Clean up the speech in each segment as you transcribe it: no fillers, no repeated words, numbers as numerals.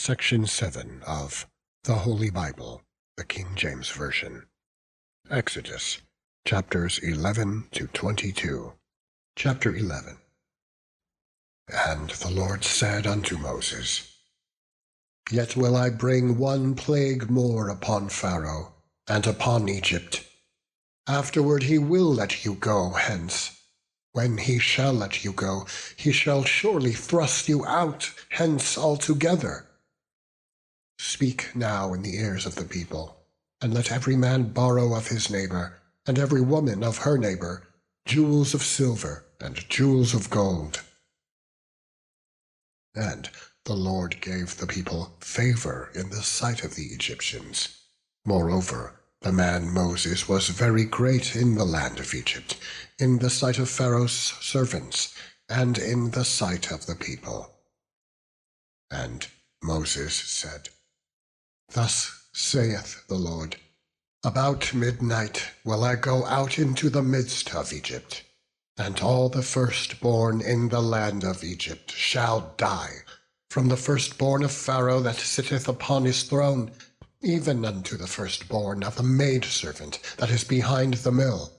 Section 7 of the Holy Bible, the King James Version. Exodus, chapters 11 to 22. Chapter 11. And the Lord said unto Moses, Yet will I bring one plague more upon Pharaoh, and upon Egypt. Afterward he will let you go hence. When he shall let you go, he shall surely thrust you out hence altogether. Speak now in the ears of the people, and let every man borrow of his neighbor, and every woman of her neighbor, jewels of silver and jewels of gold. And the Lord gave the people favor in the sight of the Egyptians. Moreover, the man Moses was very great in the land of Egypt, in the sight of Pharaoh's servants, and in the sight of the people. And Moses said, Thus saith the Lord, About midnight will I go out into the midst of Egypt, and all the firstborn in the land of Egypt shall die, from the firstborn of Pharaoh that sitteth upon his throne, even unto the firstborn of the maidservant that is behind the mill,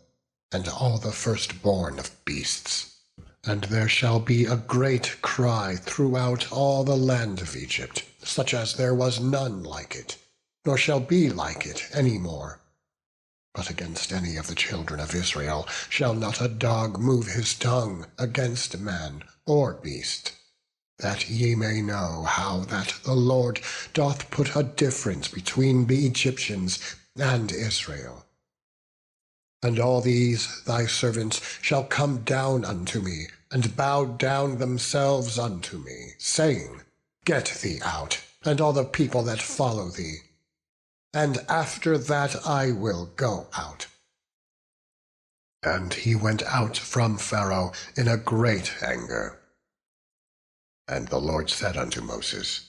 and all the firstborn of beasts. And there shall be a great cry throughout all the land of Egypt, such as there was none like it, nor shall be like it any more. But against any of the children of Israel shall not a dog move his tongue against man or beast, that ye may know how that the Lord doth put a difference between the Egyptians and Israel. And all these thy servants shall come down unto me, and bow down themselves unto me, saying, Get thee out, and all the people that follow thee. And after that I will go out. And he went out from Pharaoh in a great anger. And the Lord said unto Moses,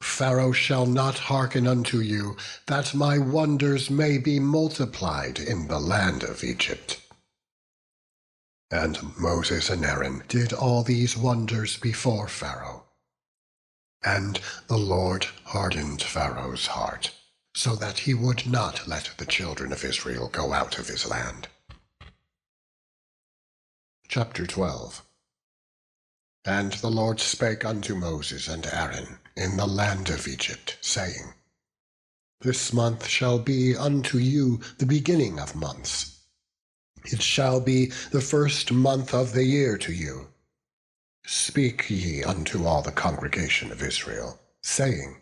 Pharaoh shall not hearken unto you, that my wonders may be multiplied in the land of Egypt. And Moses and Aaron did all these wonders before Pharaoh. And the Lord hardened Pharaoh's heart, so that he would not let the children of Israel go out of his land. Chapter 12. And the Lord spake unto Moses and Aaron in the land of Egypt, saying, This month shall be unto you the beginning of months. It shall be the first month of the year to you. Speak ye unto all the congregation of Israel, saying,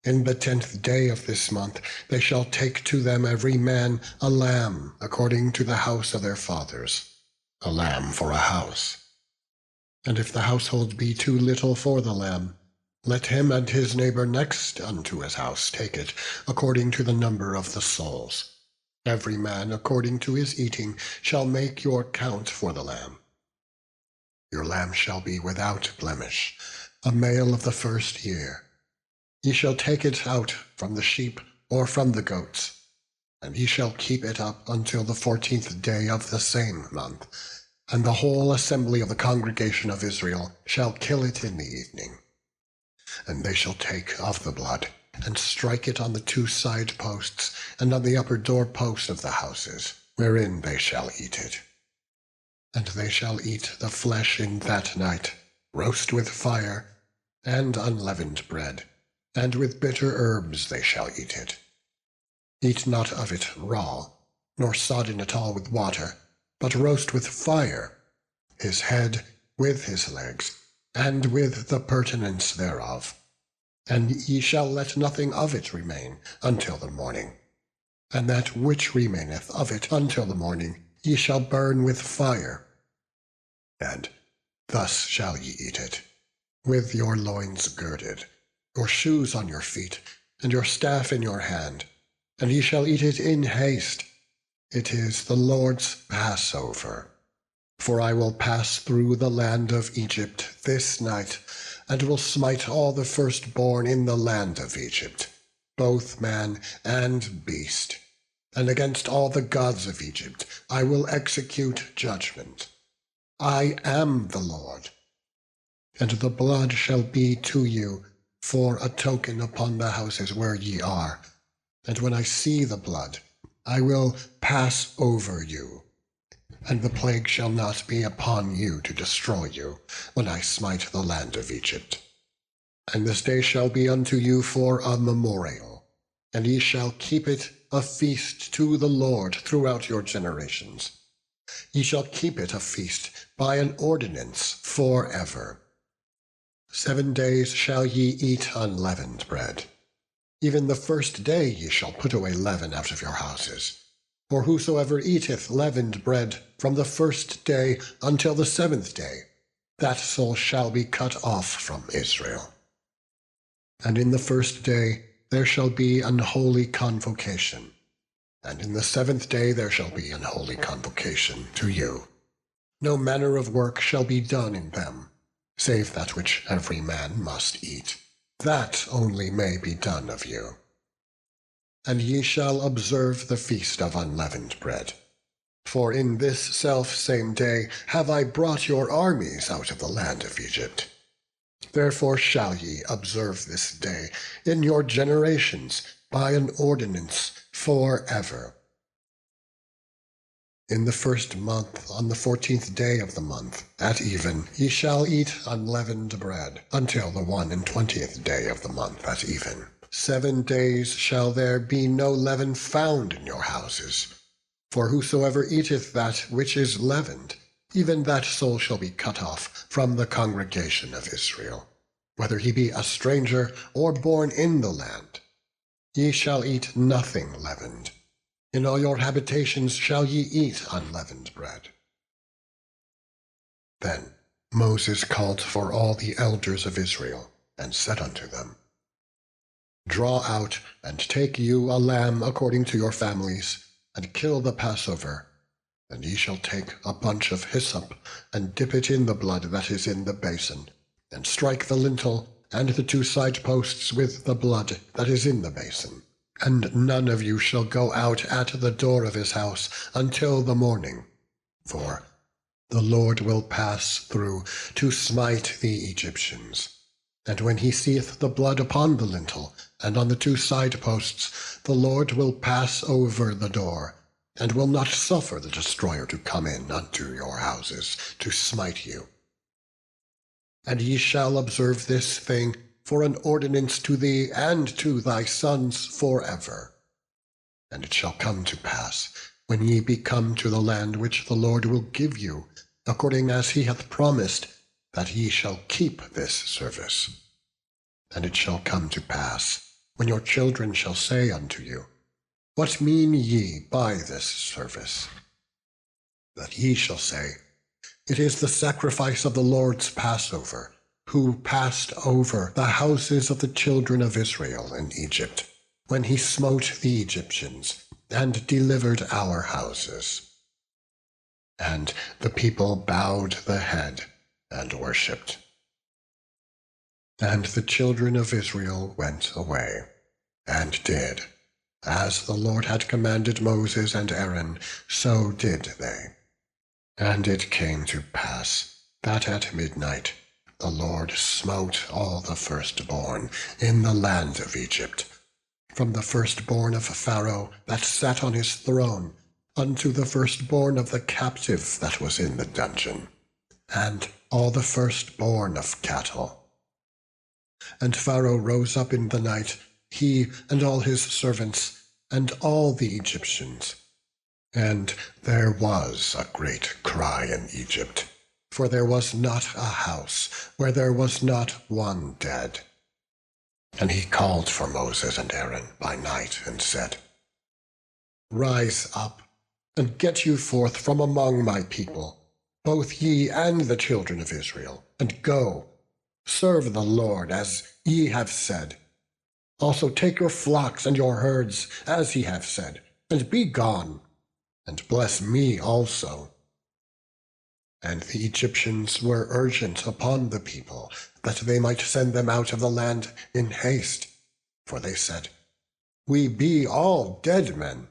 In the 10th day of this month they shall take to them every man a lamb according to the house of their fathers, a lamb for a house. And if the household be too little for the lamb, let him and his neighbor next unto his house take it, according to the number of the souls. Every man according to his eating shall make your count for the lamb. Your lamb shall be without blemish, a male of the first year. Ye shall take it out from the sheep or from the goats, and ye shall keep it up until the 14th day of the same month. And the whole assembly of the congregation of Israel shall kill it in the evening. And they shall take of the blood, and strike it on the 2 side posts, and on the upper door posts of the houses, wherein they shall eat it. And they shall eat the flesh in that night, roast with fire, and unleavened bread, and with bitter herbs they shall eat it. Eat not of it raw, nor sodden at all with water, but roast with fire, his head with his legs, and with the purtenance thereof. And ye shall let nothing of it remain until the morning. And that which remaineth of it until the morning ye shall burn with fire. And thus shall ye eat it, with your loins girded, your shoes on your feet, and your staff in your hand, and ye shall eat it in haste. It is the Lord's Passover. For I will pass through the land of Egypt this night, and will smite all the firstborn in the land of Egypt, both man and beast. And against all the gods of Egypt I will execute judgment. I am the Lord. And the blood shall be to you for a token upon the houses where ye are. And when I see the blood, I will pass over you. And the plague shall not be upon you to destroy you, when I smite the land of Egypt. And this day shall be unto you for a memorial, and ye shall keep it a feast to the Lord throughout your generations. Ye shall keep it a feast by an ordinance forever. 7 days shall ye eat unleavened bread. Even the first day ye shall put away leaven out of your houses. For whosoever eateth leavened bread from the first day until the 7th day, that soul shall be cut off from Israel. And in the first day there shall be an holy convocation, and in the 7th day there shall be an holy convocation to you. No manner of work shall be done in them, save that which every man must eat. That only may be done of you. And ye shall observe the feast of unleavened bread. For in this selfsame day have I brought your armies out of the land of Egypt. Therefore shall ye observe this day in your generations by an ordinance forever. In the first month, on the 14th day of the month, at even, ye shall eat unleavened bread, until the 21st day of the month at even. 7 days shall there be no leaven found in your houses. For whosoever eateth that which is leavened, even that soul shall be cut off from the congregation of Israel, whether he be a stranger or born in the land. Ye shall eat nothing leavened. In all your habitations shall ye eat unleavened bread. Then Moses called for all the elders of Israel, and said unto them, Draw out, and take you a lamb according to your families, and kill the Passover. And ye shall take a bunch of hyssop, and dip it in the blood that is in the basin, and strike the lintel and the 2 side posts with the blood that is in the basin. And none of you shall go out at the door of his house until the morning, for the Lord will pass through to smite the Egyptians. And when he seeth the blood upon the lintel and on the 2 side posts, the Lord will pass over the door, and will not suffer the destroyer to come in unto your houses to smite you. And ye shall observe this thing for an ordinance to thee and to thy sons forever. And it shall come to pass, when ye be come to the land which the Lord will give you, according as he hath promised, that ye shall keep this service. And it shall come to pass, when your children shall say unto you, What mean ye by this service? That ye shall say, It is the sacrifice of the Lord's Passover, who passed over the houses of the children of Israel in Egypt, when he smote the Egyptians, and delivered our houses. And the people bowed the head and worshipped. And the children of Israel went away, and did, as the Lord had commanded Moses and Aaron, so did they. And it came to pass, that at midnight the Lord smote all the firstborn in the land of Egypt, from the firstborn of Pharaoh that sat on his throne, unto the firstborn of the captive that was in the dungeon, and all the firstborn of cattle. And Pharaoh rose up in the night, he and all his servants, and all the Egyptians. And there was a great cry in Egypt, for there was not a house where there was not one dead. And he called for Moses and Aaron by night, and said, Rise up, and get you forth from among my people, both ye and the children of Israel, and go, serve the Lord as ye have said. Also take your flocks and your herds, as ye have said, and be gone, and bless me also. And the Egyptians were urgent upon the people, that they might send them out of the land in haste. For they said, We be all dead men.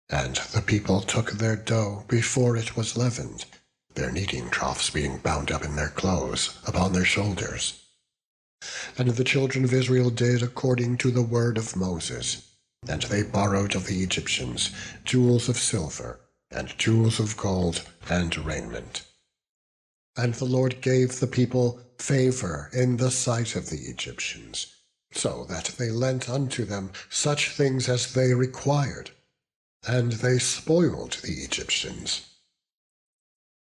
And the people took their dough before it was leavened, their kneading troughs being bound up in their clothes upon their shoulders. And the children of Israel did according to the word of Moses, and they borrowed of the Egyptians jewels of silver, and jewels of gold, and raiment. And the Lord gave the people favor in the sight of the Egyptians, so that they lent unto them such things as they required, and they spoiled the Egyptians.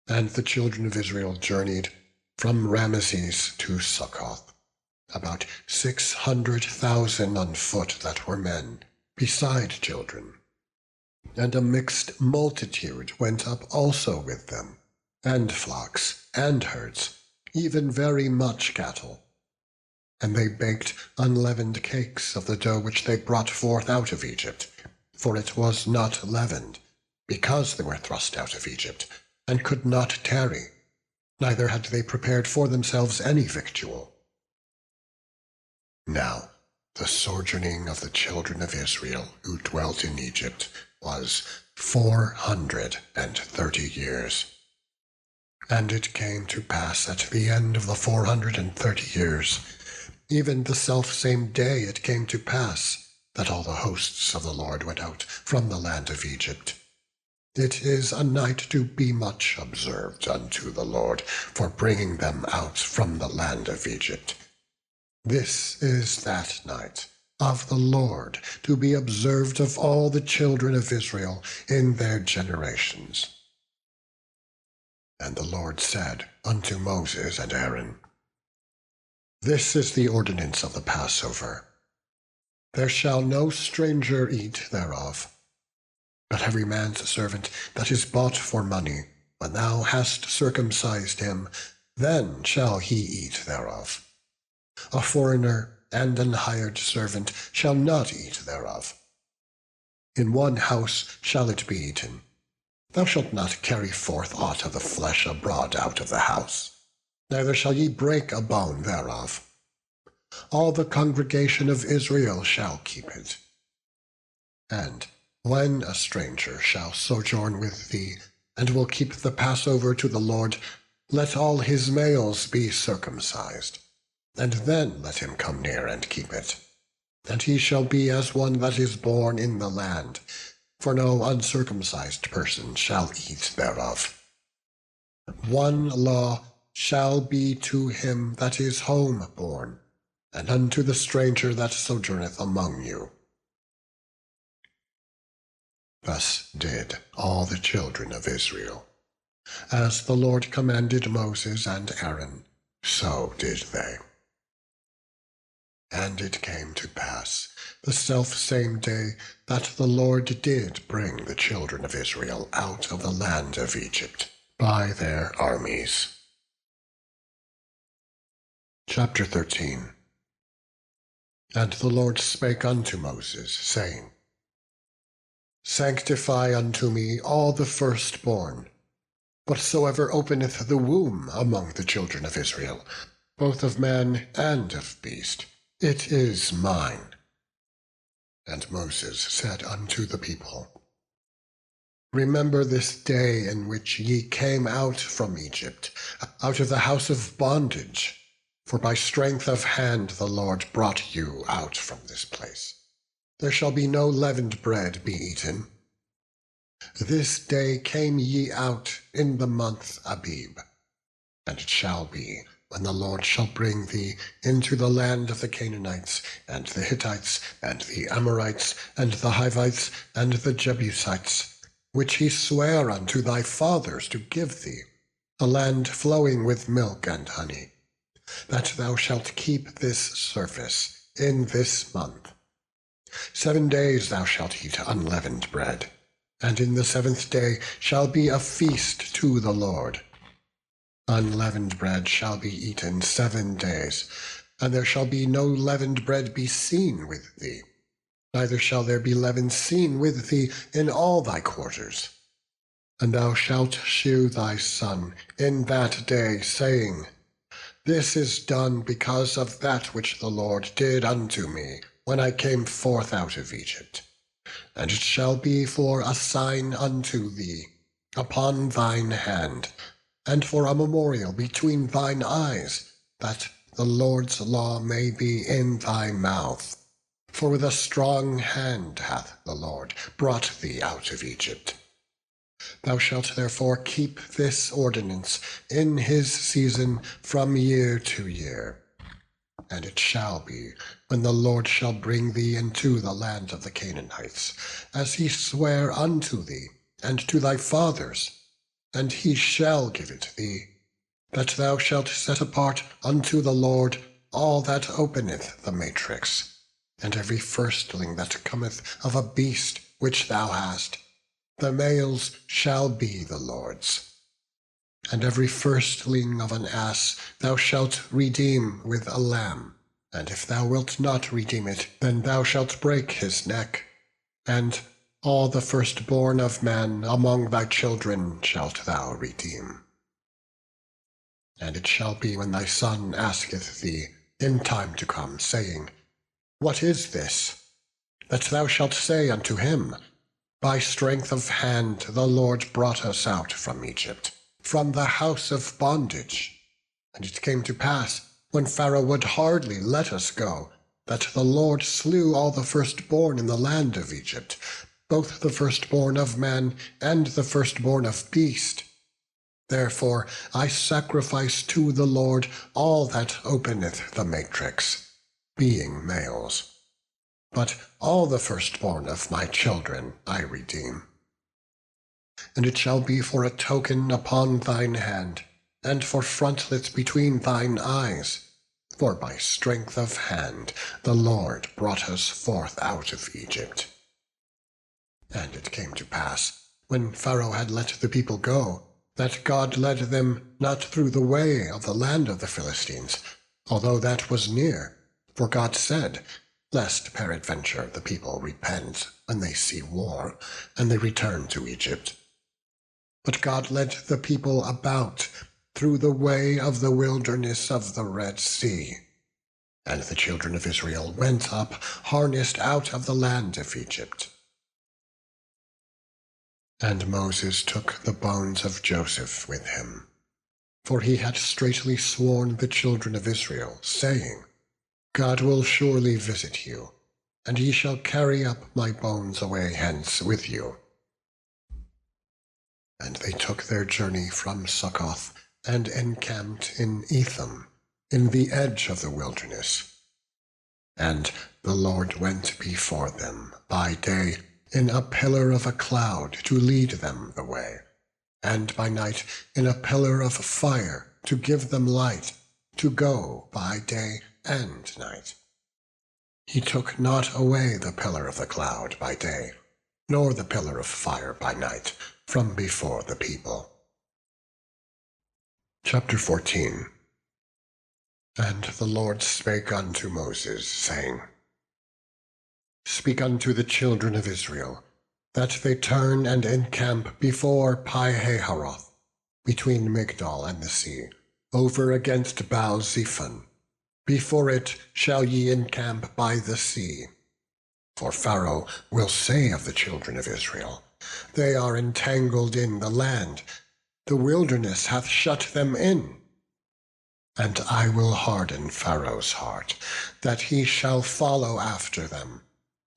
And the children of Israel journeyed from Ramesses to Succoth, about 600,000 on foot that were men, beside children. And a mixed multitude went up also with them, and flocks, and herds, even very much cattle. And they baked unleavened cakes of the dough which they brought forth out of Egypt, for it was not leavened, because they were thrust out of Egypt, and could not tarry, neither had they prepared for themselves any victual. Now the sojourning of the children of Israel who dwelt in Egypt was 430 years. And it came to pass at the end of the 430 years, even the selfsame day it came to pass, that all the hosts of the Lord went out from the land of Egypt. It is a night to be much observed unto the Lord, for bringing them out from the land of Egypt. This is that night of the Lord, to be observed of all the children of Israel in their generations. And the Lord said unto Moses and Aaron, This is the ordinance of the Passover. There shall no stranger eat thereof, but every man's servant that is bought for money, when thou hast circumcised him, then shall he eat thereof. A foreigner and an hired servant shall not eat thereof. In one house shall it be eaten. Thou shalt not carry forth aught of the flesh abroad out of the house, neither shall ye break a bone thereof. All the congregation of Israel shall keep it. And when a stranger shall sojourn with thee, and will keep the Passover to the Lord, let all his males be circumcised, and then let him come near and keep it. And he shall be as one that is born in the land, for no uncircumcised person shall eat thereof. One law shall be to him that is home-born, and unto the stranger that sojourneth among you. Thus did all the children of Israel. As the Lord commanded Moses and Aaron, so did they. And it came to pass the selfsame day that the Lord did bring the children of Israel out of the land of Egypt by their armies. Chapter 13. And the Lord spake unto Moses, saying, Sanctify unto me all the firstborn, whatsoever openeth the womb among the children of Israel, both of man and of beast, it is mine. And Moses said unto the people, Remember this day in which ye came out from Egypt, out of the house of bondage, for by strength of hand the Lord brought you out from this place. There shall be no leavened bread be eaten. This day came ye out in the month Abib. And it shall be, when the Lord shall bring thee into the land of the Canaanites, and the Hittites, and the Amorites, and the Hivites, and the Jebusites, which he sware unto thy fathers to give thee, a land flowing with milk and honey, that thou shalt keep this service in this month. 7 days thou shalt eat unleavened bread, and in the 7th day shall be a feast to the Lord. Unleavened bread shall be eaten 7 days, and there shall be no leavened bread be seen with thee, neither shall there be leaven seen with thee in all thy quarters. And thou shalt shew thy son in that day, saying, This is done because of that which the Lord did unto me when I came forth out of Egypt. And it shall be for a sign unto thee upon thine hand, and for a memorial between thine eyes, that the Lord's law may be in thy mouth. For with a strong hand hath the Lord brought thee out of Egypt. Thou shalt therefore keep this ordinance in his season from year to year. And it shall be, when the Lord shall bring thee into the land of the Canaanites, as he sware unto thee and to thy fathers, and he shall give it thee, that thou shalt set apart unto the Lord all that openeth the matrix, and every firstling that cometh of a beast which thou hast. The males shall be the Lord's. And every firstling of an ass thou shalt redeem with a lamb. And if thou wilt not redeem it, then thou shalt break his neck. And all the firstborn of man among thy children shalt thou redeem. And it shall be, when thy son asketh thee in time to come, saying, What is this? That thou shalt say unto him, By strength of hand the Lord brought us out from Egypt, from the house of bondage. And it came to pass, when Pharaoh would hardly let us go, that the Lord slew all the firstborn in the land of Egypt, both the firstborn of man and the firstborn of beast. Therefore I sacrifice to the Lord all that openeth the matrix, being males. But all the firstborn of my children I redeem. And it shall be for a token upon thine hand, and for frontlets between thine eyes. For by strength of hand the Lord brought us forth out of Egypt. And it came to pass, when Pharaoh had let the people go, that God led them not through the way of the land of the Philistines, although that was near. For God said, Lest peradventure the people repent when they see war, and they return to Egypt. But God led the people about through the way of the wilderness of the Red Sea. And the children of Israel went up, harnessed out of the land of Egypt. And Moses took the bones of Joseph with him, for he had straitly sworn the children of Israel, saying, God will surely visit you, and ye shall carry up my bones away hence with you. And they took their journey from Succoth, and encamped in Etham, in the edge of the wilderness. And the Lord went before them by day in a pillar of a cloud to lead them the way, and by night in a pillar of fire to give them light, to go by day and night. He took not away the pillar of the cloud by day, nor the pillar of fire by night, from before the people. Chapter 14. And the Lord spake unto Moses, saying, Speak unto the children of Israel, that they turn and encamp before Pi-hahiroth, between Migdol and the sea, over against Baal-zephon. Before it shall ye encamp by the sea. For Pharaoh will say of the children of Israel, They are entangled in the land, the wilderness hath shut them in. And I will harden Pharaoh's heart, that he shall follow after them.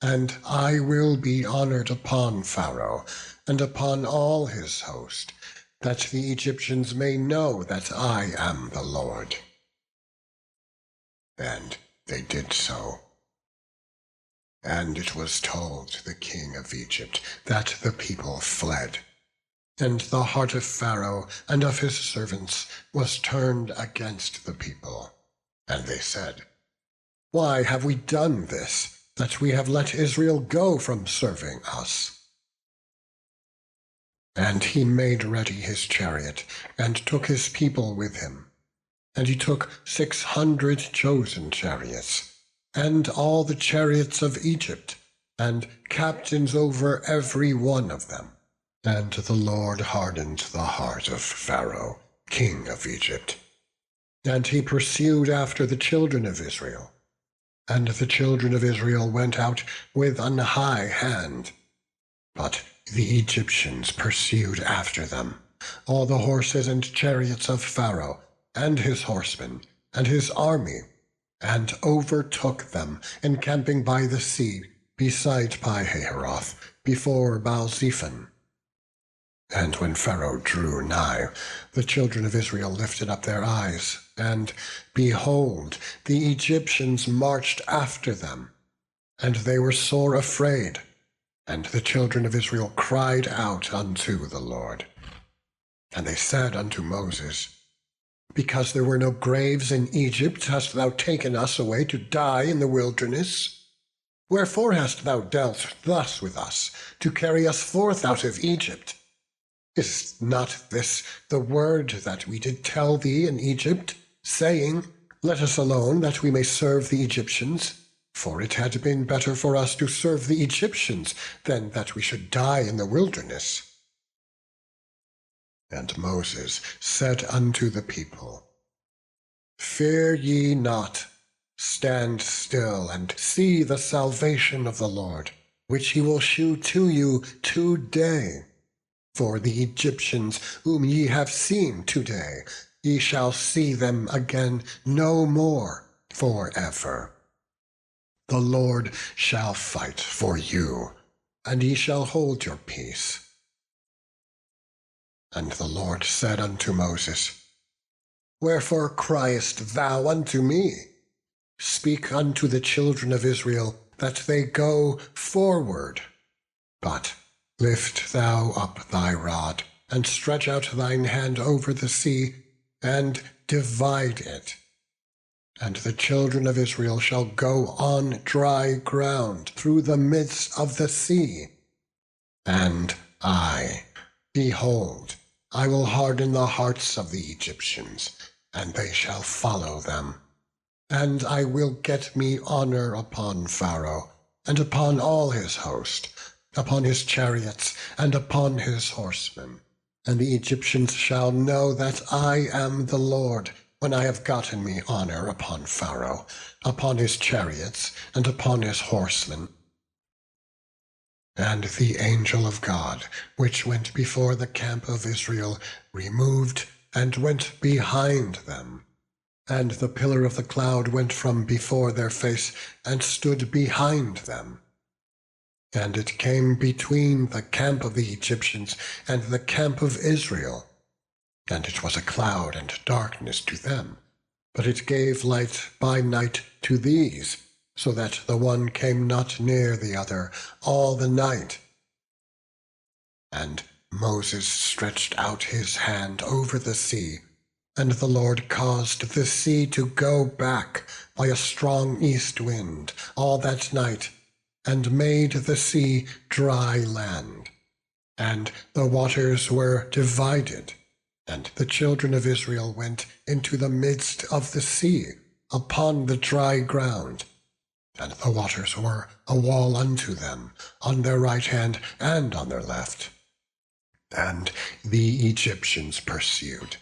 And I will be honored upon Pharaoh, and upon all his host, that the Egyptians may know that I am the Lord. And they did so. And it was told the king of Egypt that the people fled. And the heart of Pharaoh and of his servants was turned against the people. And they said, Why have we done this, that we have let Israel go from serving us? And he made ready his chariot, and took his people with him. And he took 600 chosen chariots, and all the chariots of Egypt, and captains over every one of them. And the Lord hardened the heart of Pharaoh, king of Egypt. And he pursued after the children of Israel. And the children of Israel went out with an high hand. But the Egyptians pursued after them, all the horses and chariots of Pharaoh, and his horsemen, and his army, and overtook them, encamping by the sea, beside Pi-hahiroth, before Baal-zephon. And when Pharaoh drew nigh, the children of Israel lifted up their eyes, and, behold, the Egyptians marched after them. And they were sore afraid, and the children of Israel cried out unto the Lord. And they said unto Moses, Because there were no graves in Egypt, hast thou taken us away to die in the wilderness? Wherefore hast thou dealt thus with us, to carry us forth out of Egypt? Is not this the word that we did tell thee in Egypt, saying, Let us alone, that we may serve the Egyptians? For it had been better for us to serve the Egyptians than that we should die in the wilderness. And Moses said unto the people, Fear ye not, stand still, and see the salvation of the Lord, which he will shew to you today. For the Egyptians whom ye have seen today, ye shall see them again no more forever. The Lord shall fight for you, and ye shall hold your peace. And the Lord said unto Moses, Wherefore criest thou unto me? Speak unto the children of Israel, that they go forward. But lift thou up thy rod, and stretch out thine hand over the sea, and divide it. And the children of Israel shall go on dry ground through the midst of the sea. And behold, I will harden the hearts of the Egyptians, and they shall follow them. And I will get me honor upon Pharaoh, and upon all his host, upon his chariots, and upon his horsemen. And the Egyptians shall know that I am the Lord, when I have gotten me honor upon Pharaoh, upon his chariots, and upon his horsemen. And the angel of God, which went before the camp of Israel, removed and went behind them. And the pillar of the cloud went from before their face, and stood behind them. And it came between the camp of the Egyptians and the camp of Israel. And it was a cloud and darkness to them, but it gave light by night to these, so that the one came not near the other all the night. And Moses stretched out his hand over the sea, and the Lord caused the sea to go back by a strong east wind all that night, and made the sea dry land. And the waters were divided, and the children of Israel went into the midst of the sea upon the dry ground. And the waters were a wall unto them, on their right hand and on their left. And the Egyptians pursued,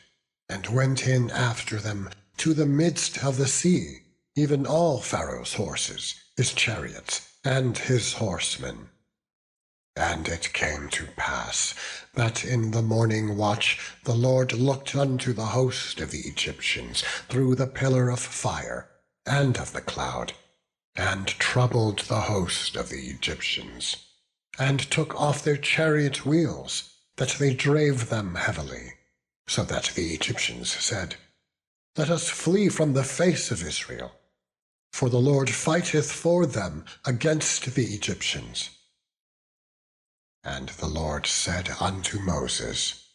and went in after them to the midst of the sea, even all Pharaoh's horses, his chariots, and his horsemen. And it came to pass that in the morning watch the Lord looked unto the host of the Egyptians through the pillar of fire and of the cloud, and troubled the host of the Egyptians, and took off their chariot wheels, that they drave them heavily, so that the Egyptians said, Let us flee from the face of Israel, for the Lord fighteth for them against the Egyptians. And the Lord said unto Moses,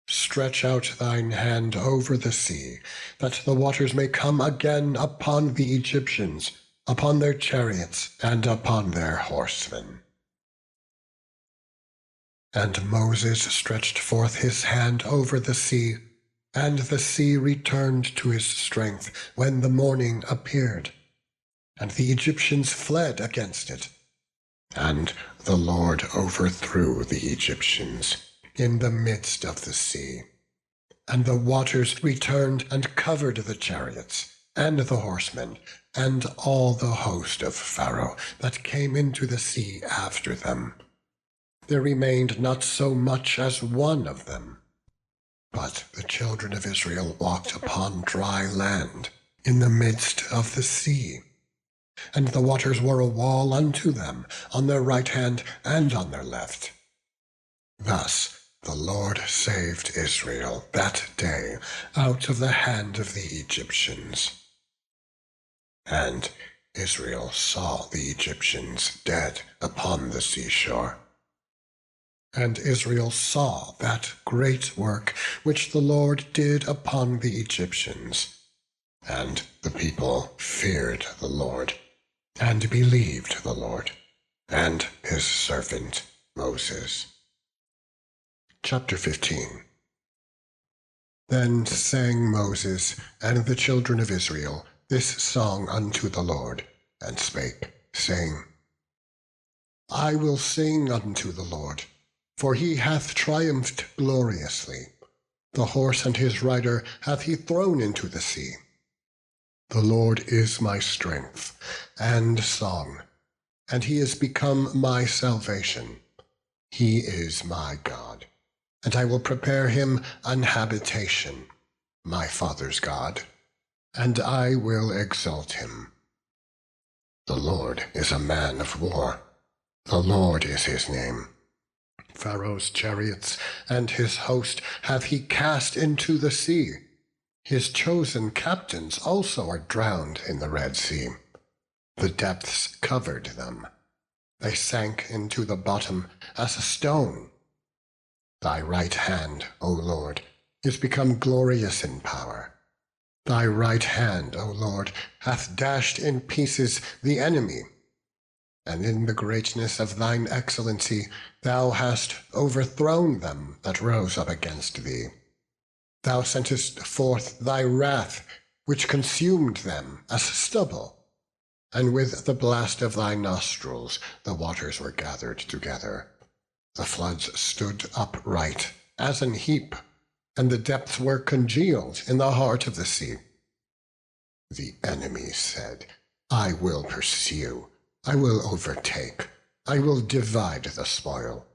Stretch out thine hand over the sea, that the waters may come again upon the Egyptians, upon their chariots, and upon their horsemen. And Moses stretched forth his hand over the sea, and the sea returned to his strength when the morning appeared. And the Egyptians fled against it. And the Lord overthrew the Egyptians in the midst of the sea. And the waters returned and covered the chariots, and the horsemen, and all the host of Pharaoh that came into the sea after them. There remained not so much as one of them. But the children of Israel walked upon dry land, in the midst of the sea. And the waters were a wall unto them, on their right hand and on their left. Thus the Lord saved Israel that day out of the hand of the Egyptians. And Israel saw the Egyptians dead upon the seashore. And Israel saw that great work which the Lord did upon the Egyptians. And the people feared the Lord, and believed the Lord, and his servant Moses. Chapter 15. Then sang Moses and the children of Israel this song unto the Lord, and spake, saying, I will sing unto the Lord, for he hath triumphed gloriously. The horse and his rider hath he thrown into the sea. The Lord is my strength and song, and he is become my salvation. He is my God, and I will prepare him an habitation, my father's God, and I will exalt him. The Lord is a man of war. The Lord is his name. Pharaoh's chariots and his host hath he cast into the sea. His chosen captains also are drowned in the Red Sea. The depths covered them. They sank into the bottom as a stone. Thy right hand, O Lord, is become glorious in power. Thy right hand, O Lord, hath dashed in pieces the enemy. And in the greatness of thine excellency thou hast overthrown them that rose up against thee. Thou sentest forth thy wrath, which consumed them as stubble, and with the blast of thy nostrils the waters were gathered together. The floods stood upright as an heap, and the depths were congealed in the heart of the sea. The enemy said, I will pursue, I will overtake, I will divide the spoil.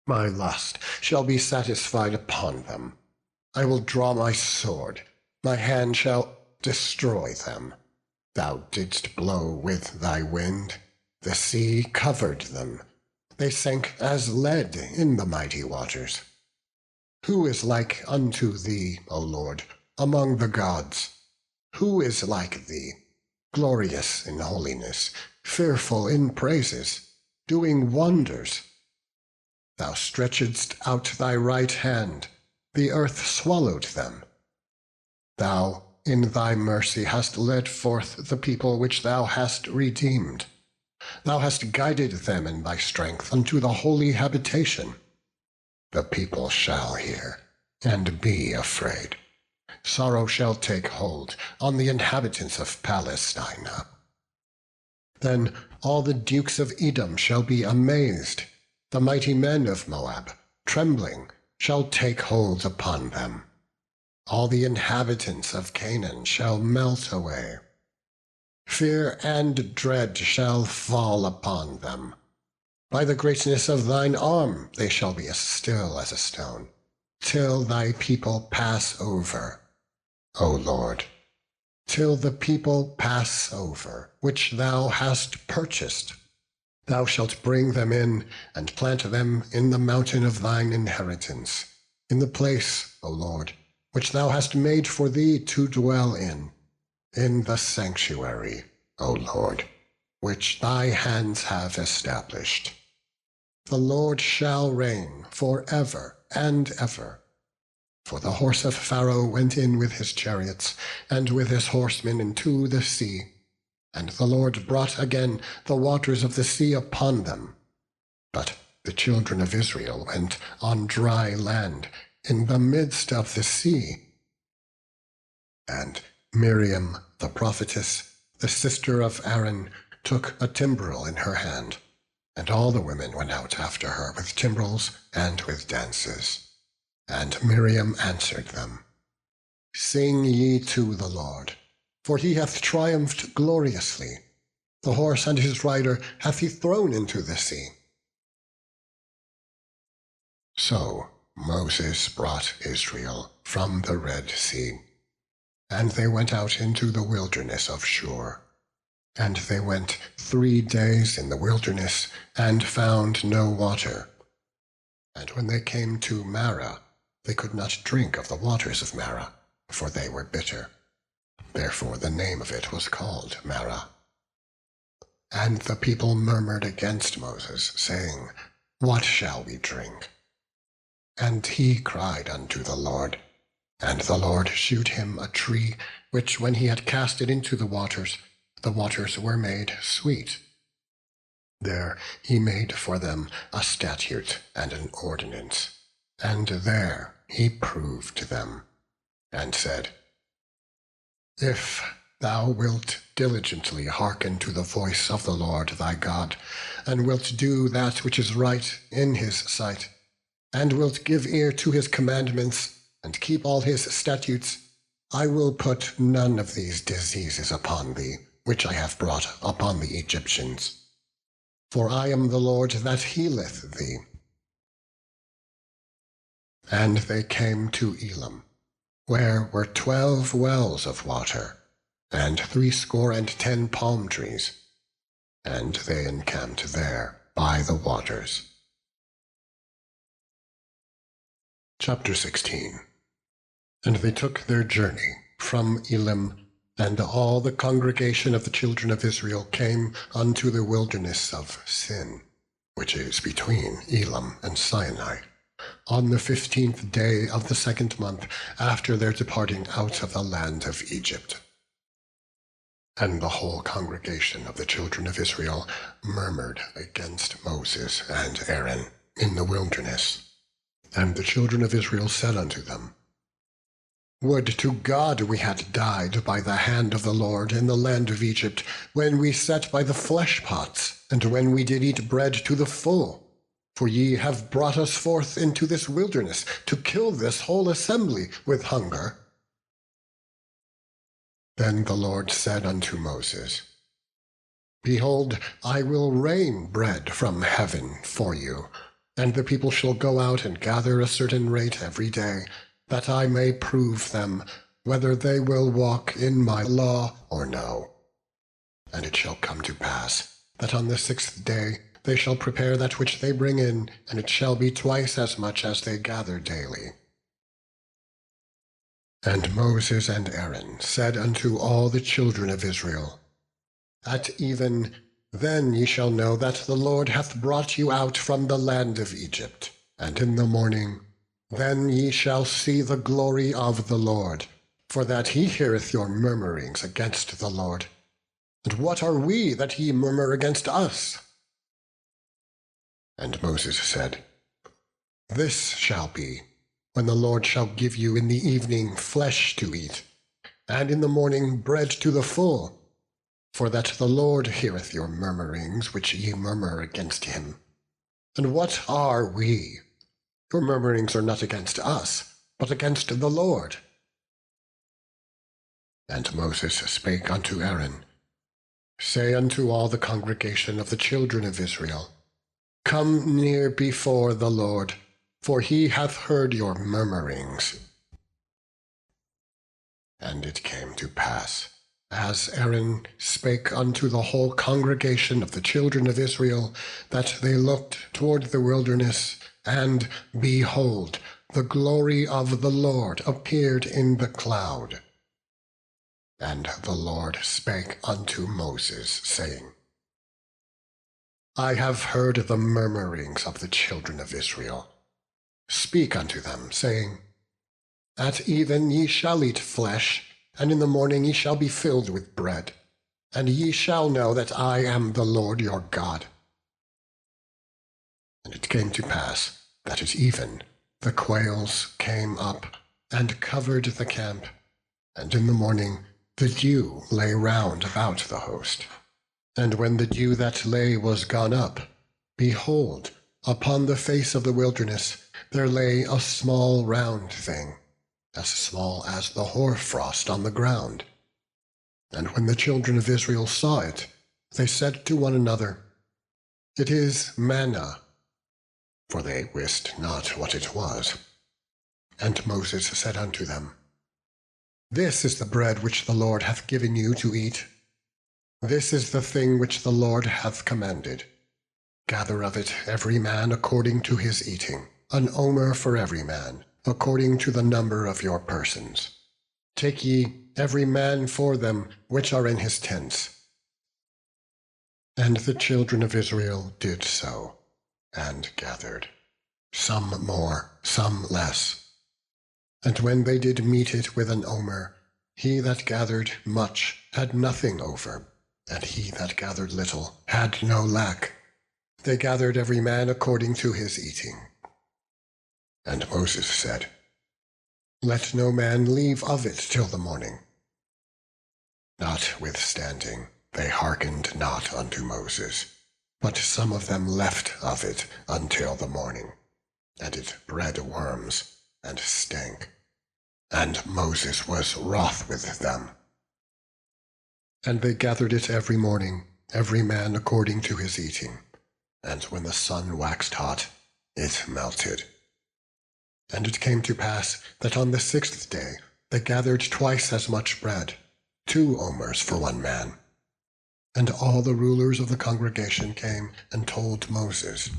My lust shall be satisfied upon them. I will draw my sword, my hand shall destroy them. Thou didst blow with thy wind, the sea covered them. They sank as lead in the mighty waters. Who is like unto thee, O Lord, among the gods? Who is like thee, glorious in holiness, fearful in praises, doing wonders? Thou stretchedst out thy right hand, the earth swallowed them. Thou in thy mercy hast led forth the people which thou hast redeemed. Thou hast guided them in thy strength unto the holy habitation. The people shall hear, and be afraid. Sorrow shall take hold on the inhabitants of Palestine. Then all the dukes of Edom shall be amazed. The mighty men of Moab, trembling, shall take hold upon them. All the inhabitants of Canaan shall melt away. Fear and dread shall fall upon them. By the greatness of thine arm they shall be as still as a stone, till thy people pass over, O Lord, till the people pass over, which thou hast purchased. Thou shalt bring them in, and plant them in the mountain of thine inheritance, in the place, O Lord, which thou hast made for thee to dwell in the sanctuary, O Lord, which thy hands have established. The Lord shall reign for ever and ever. For the horse of Pharaoh went in with his chariots, and with his horsemen into the sea, and the Lord brought again the waters of the sea upon them. But the children of Israel went on dry land in the midst of the sea. And Miriam the prophetess, the sister of Aaron, took a timbrel in her hand, and all the women went out after her with timbrels and with dances. And Miriam answered them, Sing ye to the Lord, for he hath triumphed gloriously. The horse and his rider hath he thrown into the sea. So Moses brought Israel from the Red Sea, and they went out into the wilderness of Shur. And they went 3 days in the wilderness, and found no water. And when they came to Marah, they could not drink of the waters of Marah, for they were bitter. Therefore the name of it was called Marah. And the people murmured against Moses, saying, What shall we drink? And he cried unto the Lord. And the Lord shewed him a tree, which when he had cast it into the waters were made sweet. There he made for them a statute and an ordinance, and there he proved them, and said, If thou wilt diligently hearken to the voice of the Lord thy God, and wilt do that which is right in his sight, and wilt give ear to his commandments, and keep all his statutes, I will put none of these diseases upon thee, which I have brought upon the Egyptians. For I am the Lord that healeth thee. And they came to Elim, where were 12 wells of water, and 70 palm trees, and they encamped there by the waters. Chapter 16. And they took their journey from Elim, and all the congregation of the children of Israel came unto the wilderness of Sin, which is between Elim and Sinai, on the 15th day of the 2nd month after their departing out of the land of Egypt. And the whole congregation of the children of Israel murmured against Moses and Aaron in the wilderness. And the children of Israel said unto them, Would to God we had died by the hand of the Lord in the land of Egypt, when we sat by the flesh pots, and when we did eat bread to the full. For ye have brought us forth into this wilderness, to kill this whole assembly with hunger. Then the Lord said unto Moses, Behold, I will rain bread from heaven for you, and the people shall go out and gather a certain rate every day, that I may prove them, whether they will walk in my law or no. And it shall come to pass, that on the 6th day they shall prepare that which they bring in, and it shall be twice as much as they gather daily. And Moses and Aaron said unto all the children of Israel, At even then ye shall know that the Lord hath brought you out from the land of Egypt, and in the morning then ye shall see the glory of the Lord, for that he heareth your murmurings against the Lord. And what are we that ye murmur against us? And Moses said, This shall be, when the Lord shall give you in the evening flesh to eat, and in the morning bread to the full, for that the Lord heareth your murmurings which ye murmur against him. And what are we? Your murmurings are not against us, but against the Lord. And Moses spake unto Aaron, Say unto all the congregation of the children of Israel, Come near before the Lord, for he hath heard your murmurings. And it came to pass, as Aaron spake unto the whole congregation of the children of Israel, that they looked toward the wilderness, and behold, the glory of the Lord appeared in the cloud. And the Lord spake unto Moses, saying, I have heard the murmurings of the children of Israel. Speak unto them, saying, At even ye shall eat flesh, and in the morning ye shall be filled with bread, and ye shall know that I am the Lord your God. And it came to pass that at even the quails came up and covered the camp, and in the morning the dew lay round about the host. And when the dew that lay was gone up, behold, upon the face of the wilderness there lay a small round thing, as small as the hoarfrost on the ground. And when the children of Israel saw it, they said to one another, It is manna. for they wist not what it was. And Moses said unto them, This is the bread which the Lord hath given you to eat. This is the thing which the Lord hath commanded. Gather of it every man according to his eating, an omer for every man, according to the number of your persons. Take ye every man for them which are in his tents. And the children of Israel did so, and gathered, some more, some less. And when they did meet it with an omer, he that gathered much had nothing over, and he that gathered little had no lack. They gathered every man according to his eating. And Moses said, Let no man leave of it till the morning. Notwithstanding, they hearkened not unto Moses, but some of them left of it until the morning, and it bred worms, and stank. And Moses was wroth with them. And they gathered it every morning, every man according to his eating. And when the sun waxed hot, it melted. And it came to pass that on the 6th day they gathered twice as much bread, 2 omers for one man. And all the rulers of the congregation came and told Moses.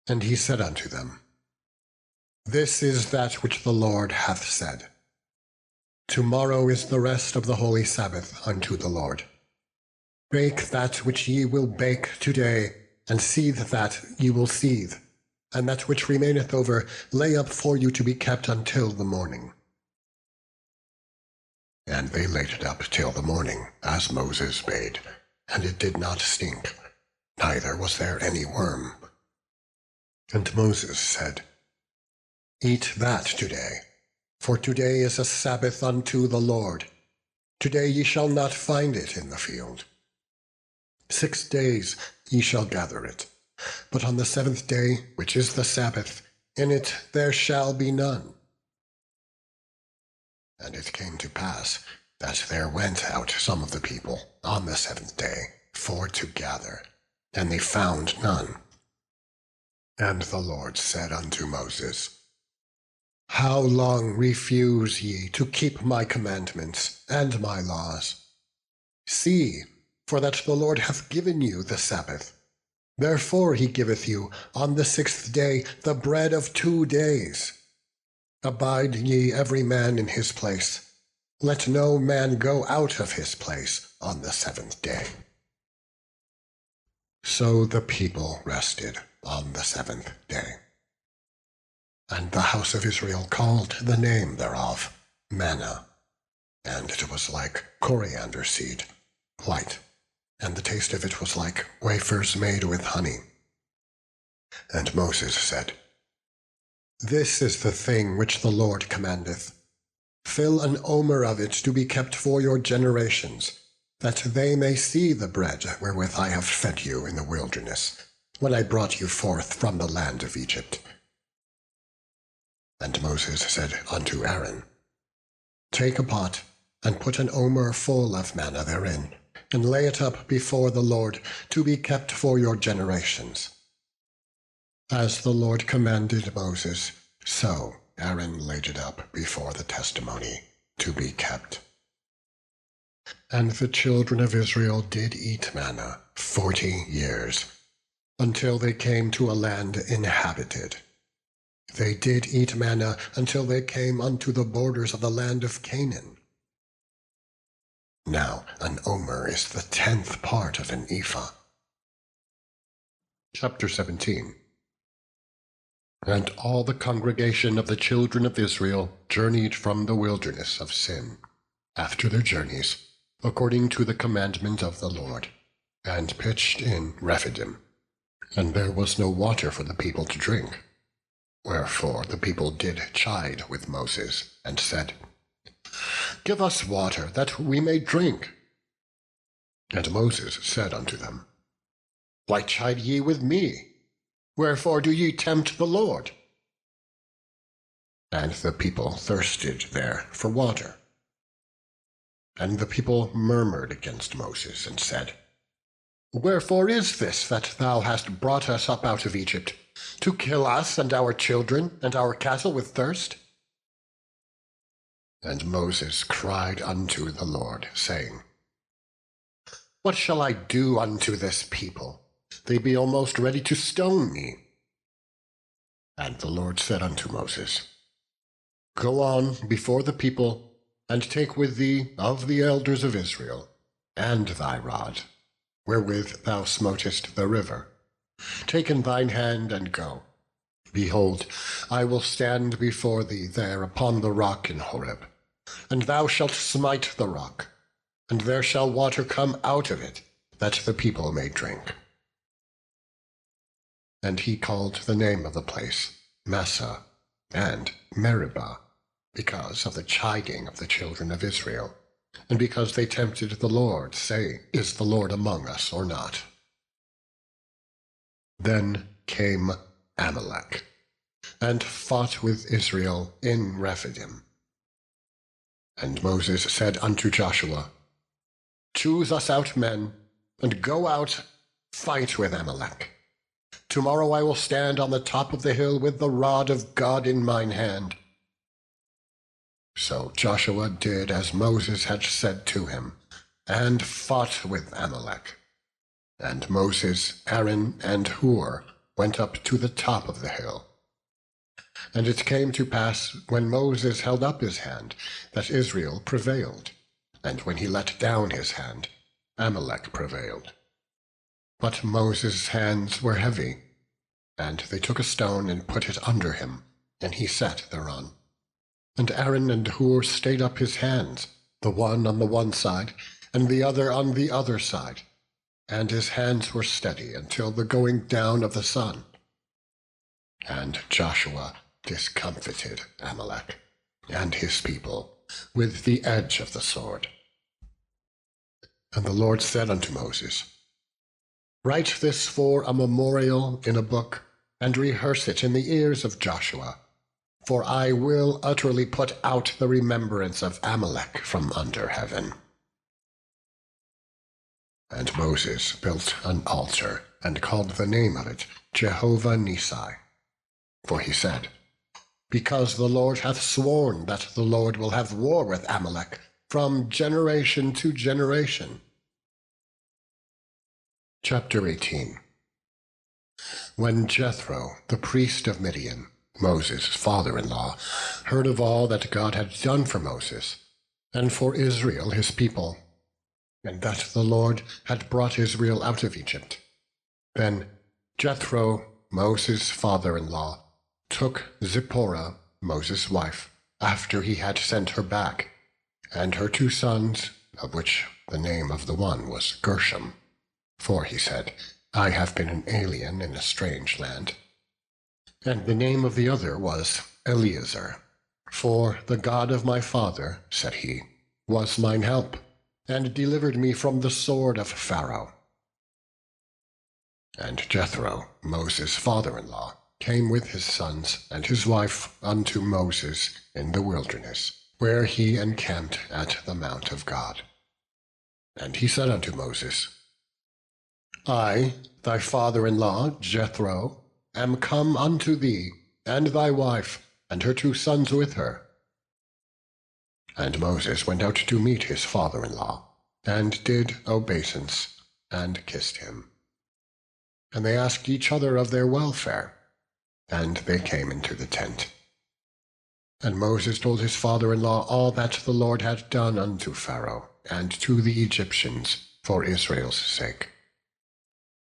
And he said unto them, This is that which the Lord hath said. Tomorrow is the rest of the holy Sabbath unto the Lord. Bake that which ye will bake today, and seethe that ye will seethe, and that which remaineth over lay up for you to be kept until the morning. And they laid it up till the morning, as Moses bade, and it did not stink, neither was there any worm. And Moses said, Eat that today, for today is a Sabbath unto the Lord. Today ye shall not find it in the field. 6 days ye shall gather it, but on the 7th day, which is the Sabbath, in it there shall be none. And it came to pass that there went out some of the people on the 7th day for to gather, and they found none. And the Lord said unto Moses, How long refuse ye to keep my commandments and my laws? See, for that the Lord hath given you the Sabbath. Therefore he giveth you on the 6th day the bread of 2 days. Abide ye every man in his place. Let no man go out of his place on the 7th day. So the people rested on the 7th day. And the house of Israel called the name thereof manna, and it was like coriander seed, white, and the taste of it was like wafers made with honey. And Moses said, This is the thing which the Lord commandeth. Fill an omer of it to be kept for your generations, that they may see the bread wherewith I have fed you in the wilderness, when I brought you forth from the land of Egypt. And Moses said unto Aaron, Take a pot, and put an omer full of manna therein, and lay it up before the Lord, to be kept for your generations. As the Lord commanded Moses, so Aaron laid it up before the testimony, to be kept. And the children of Israel did eat manna 40 years, until they came to a land inhabited. They did eat manna until they came unto the borders of the land of Canaan. Now an omer is the 10th part of an ephah. Chapter 17. And all the congregation of the children of Israel journeyed from the wilderness of Sin, after their journeys, according to the commandment of the Lord, and pitched in Rephidim. And there was no water for the people to drink. Wherefore the people did chide with Moses, and said, Give us water, that we may drink. And Moses said unto them, Why chide ye with me? Wherefore do ye tempt the Lord? And the people thirsted there for water. And the people murmured against Moses, and said, Wherefore is this that thou hast brought us up out of Egypt, to kill us and our children and our cattle with thirst? And Moses cried unto the Lord, saying, What shall I do unto this people? They be almost ready to stone me. And the Lord said unto Moses, Go on before the people, and take with thee of the elders of Israel, and thy rod, wherewith thou smotest the river. Take in thine hand, and go. Behold, I will stand before thee there upon the rock in Horeb, and thou shalt smite the rock, and there shall water come out of it, that the people may drink. And he called the name of the place Massah and Meribah, because of the chiding of the children of Israel, and because they tempted the Lord, saying, Is the Lord among us or not? Then came Amalek, and fought with Israel in Rephidim. And Moses said unto Joshua, Choose us out men, and go out, fight with Amalek. Tomorrow I will stand on the top of the hill with the rod of God in mine hand. So Joshua did as Moses had said to him, and fought with Amalek. And Moses, Aaron, and Hur went up to the top of the hill. And it came to pass, when Moses held up his hand, that Israel prevailed, and when he let down his hand, Amalek prevailed. But Moses' hands were heavy, and they took a stone and put it under him, and he sat thereon. And Aaron and Hur stayed up his hands, the one on the one side, and the other on the other side, and his hands were steady until the going down of the sun. And Joshua discomfited Amalek and his people with the edge of the sword. And the Lord said unto Moses, Write this for a memorial in a book, and rehearse it in the ears of Joshua, for I will utterly put out the remembrance of Amalek from under heaven. And Moses built an altar, and called the name of it Jehovah Nissi. For he said, Because the Lord hath sworn that the Lord will have war with Amalek from generation to generation. Chapter 18. When Jethro, the priest of Midian, Moses' father-in-law, heard of all that God had done for Moses, and for Israel his people, and that the Lord had brought Israel out of Egypt, then Jethro, Moses' father-in-law, took Zipporah, Moses' wife, after he had sent her back, and her 2 sons, of which the name of the one was Gershom, for he said, I have been an alien in a strange land. And the name of the other was Eleazar. For the God of my father, said he, was mine help, and delivered me from the sword of Pharaoh. And Jethro, Moses' father-in-law, came with his sons and his wife unto Moses in the wilderness, where he encamped at the mount of God. And he said unto Moses, I, thy father-in-law, Jethro, am come unto thee, and thy wife, and her 2 sons with her. And Moses went out to meet his father-in-law, and did obeisance, and kissed him. And they asked each other of their welfare, and they came into the tent. And Moses told his father-in-law all that the Lord had done unto Pharaoh, and to the Egyptians, for Israel's sake,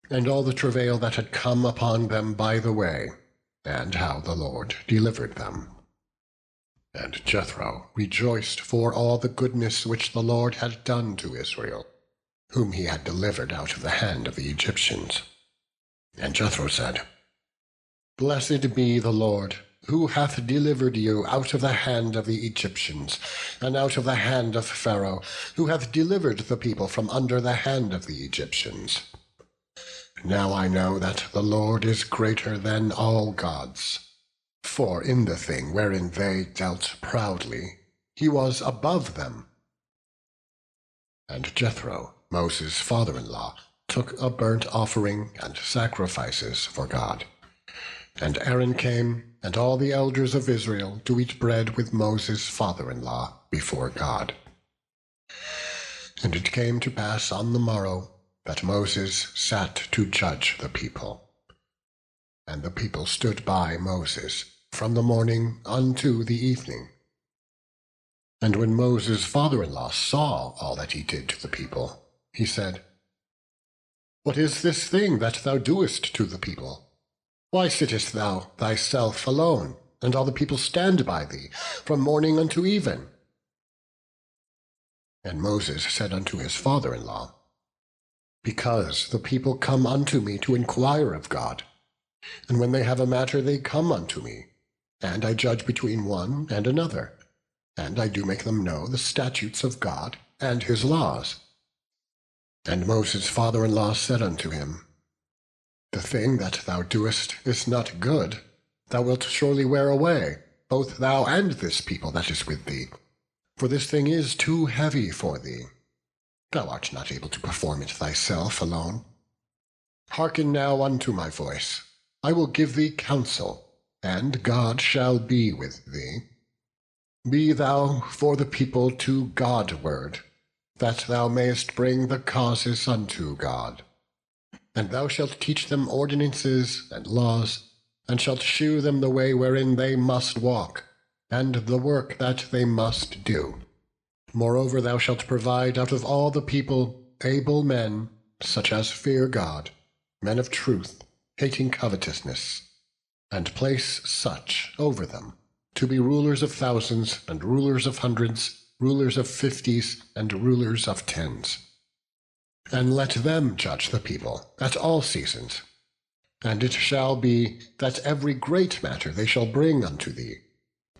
and all the travail that had come upon them by the way, and how the Lord delivered them. And Jethro rejoiced for all the goodness which the Lord had done to Israel, whom he had delivered out of the hand of the Egyptians. And Jethro said, Blessed be the Lord, who hath delivered you out of the hand of the Egyptians, and out of the hand of Pharaoh, who hath delivered the people from under the hand of the Egyptians. Now I know that the Lord is greater than all gods. For in the thing wherein they dealt proudly, he was above them. And Jethro, Moses' father-in-law, took a burnt offering and sacrifices for God. And Aaron came, and all the elders of Israel, to eat bread with Moses' father-in-law before God. And it came to pass on the morrow that Moses sat to judge the people. And the people stood by Moses from the morning unto the evening. And when Moses' father-in-law saw all that he did to the people, he said, What is this thing that thou doest to the people? Why sittest thou thyself alone, and all the people stand by thee from morning unto even? And Moses said unto his father-in-law, Because the people come unto me to inquire of God, and when they have a matter they come unto me, and I judge between one and another, and I do make them know the statutes of God and his laws. And Moses' father-in-law said unto him, The thing that thou doest is not good. Thou wilt surely wear away, both thou and this people that is with thee. For this thing is too heavy for thee. Thou art not able to perform it thyself alone. Hearken now unto my voice. I will give thee counsel, and God shall be with thee. Be thou for the people to God-ward, that thou mayest bring the causes unto God. And thou shalt teach them ordinances and laws, and shalt shew them the way wherein they must walk, and the work that they must do. Moreover, thou shalt provide out of all the people able men, such as fear God, men of truth, hating covetousness, and place such over them, to be rulers of thousands, and rulers of hundreds, rulers of 50s, and rulers of 10s. And let them judge the people at all seasons. And it shall be that every great matter they shall bring unto thee,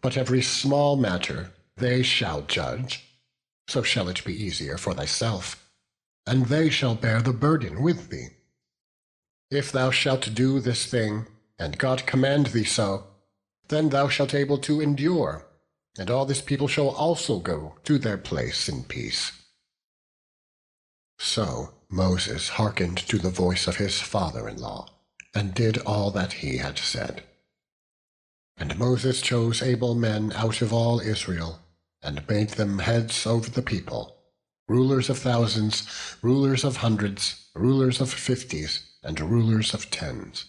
but every small matter they shall judge. So shall it be easier for thyself, and they shall bear the burden with thee. If thou shalt do this thing, and God command thee so, then thou shalt able to endure, and all this people shall also go to their place in peace. So Moses hearkened to the voice of his father-in-law, and did all that he had said. And Moses chose able men out of all Israel, and made them heads over the people, rulers of thousands, rulers of hundreds, rulers of 50s, and rulers of 10s.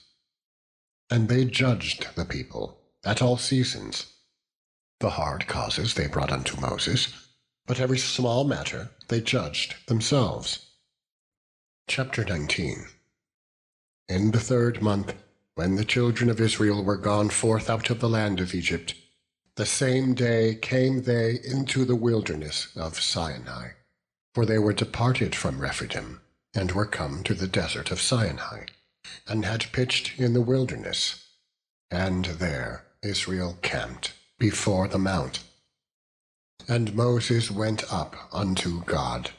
And they judged the people at all seasons. The hard causes they brought unto Moses, but every small matter they judged themselves. Chapter 19. In the 3rd month, when the children of Israel were gone forth out of the land of Egypt, the same day came they into the wilderness of Sinai, for they were departed from Rephidim, and were come to the desert of Sinai, and had pitched in the wilderness. And there Israel camped before the mount. And Moses went up unto God,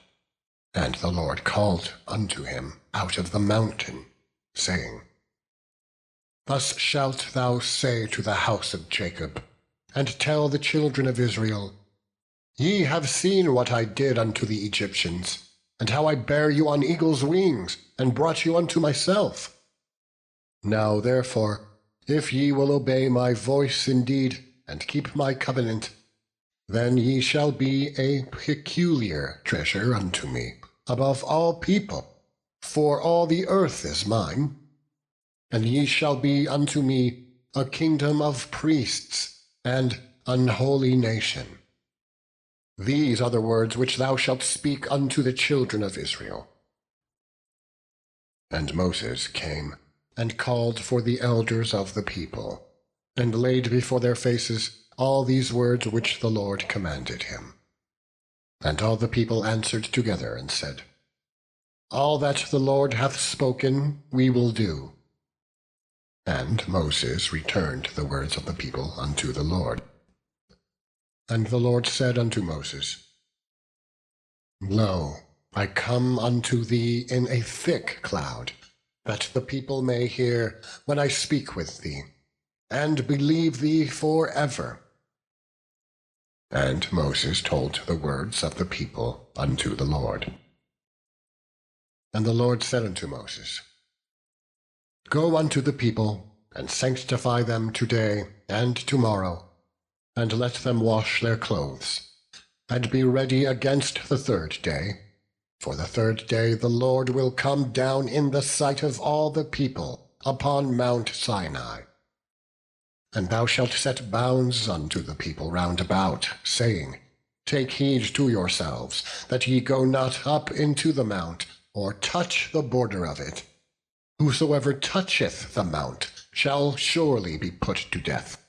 and the Lord called unto him out of the mountain, saying, Thus shalt thou say to the house of Jacob, and tell the children of Israel, Ye have seen what I did unto the Egyptians, and how I bare you on eagle's wings, and brought you unto myself. Now therefore, if ye will obey my voice indeed, and keep my covenant, then ye shall be a peculiar treasure unto me, above all people, for all the earth is mine. And ye shall be unto me a kingdom of priests, and an holy nation. These are the words which thou shalt speak unto the children of Israel. And Moses came, and called for the elders of the people, and laid before their faces all these words which the Lord commanded him. And all the people answered together and said, All that the Lord hath spoken we will do. And Moses returned the words of the people unto the Lord. And the Lord said unto Moses, Lo, I come unto thee in a thick cloud, that the people may hear when I speak with thee, and believe thee forever. And Moses told the words of the people unto the Lord. And the Lord said unto Moses, Go unto the people, and sanctify them today and tomorrow, and let them wash their clothes, and be ready against the third day. For the third day the Lord will come down in the sight of all the people upon Mount Sinai. And thou shalt set bounds unto the people round about, saying, Take heed to yourselves, that ye go not up into the mount, or touch the border of it. Whosoever toucheth the mount shall surely be put to death.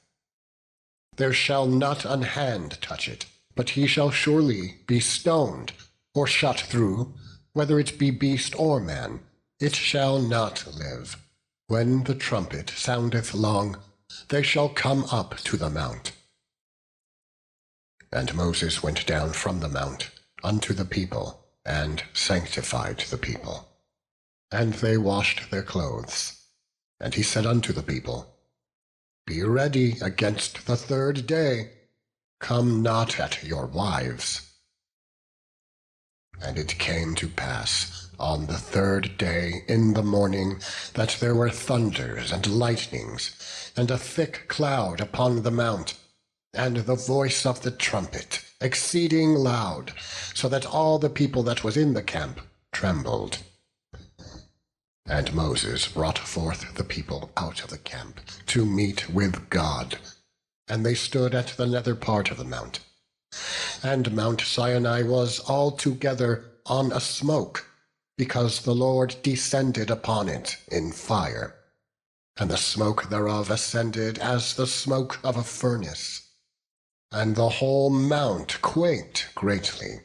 There shall not an hand touch it, but he shall surely be stoned, or shot through, whether it be beast or man, it shall not live. When the trumpet soundeth long, they shall come up to the mount. And Moses went down from the mount unto the people, and sanctified the people. And they washed their clothes. And he said unto the people, Be ready against the third day, come not at your wives. And it came to pass on the third day in the morning that there were thunders and lightnings, and a thick cloud upon the mount, and the voice of the trumpet exceeding loud, so that all the people that was in the camp trembled. And Moses brought forth the people out of the camp to meet with God, and they stood at the nether part of the mount. And Mount Sinai was altogether on a smoke, because the Lord descended upon it in fire, and the smoke thereof ascended as the smoke of a furnace. And the whole mount quaked greatly.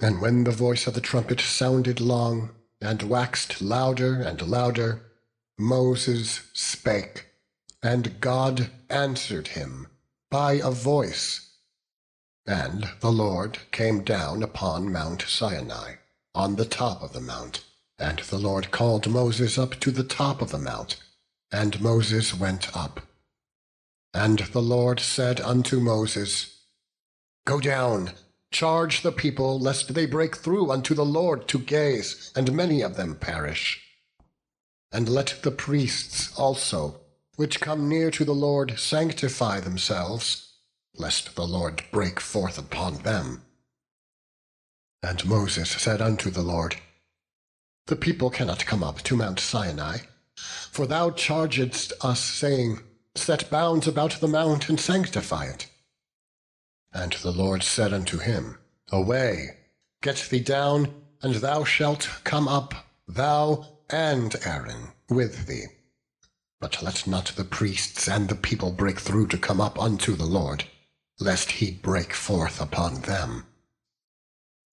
And when the voice of the trumpet sounded long, and waxed louder and louder, Moses spake, and God answered him by a voice. And the Lord came down upon Mount Sinai, on the top of the mount, and the Lord called Moses up to the top of the mount, and Moses went up. And the Lord said unto Moses, Go down, charge the people, lest they break through unto the Lord to gaze, and many of them perish. And let the priests also, which come near to the Lord, sanctify themselves, lest the Lord break forth upon them. And Moses said unto the Lord, The people cannot come up to Mount Sinai, for thou chargedst us, saying, Set bounds about the mount, and sanctify it. And the Lord said unto him, Away, get thee down, and thou shalt come up, thou and Aaron with thee. But let not the priests and the people break through to come up unto the Lord, lest he break forth upon them.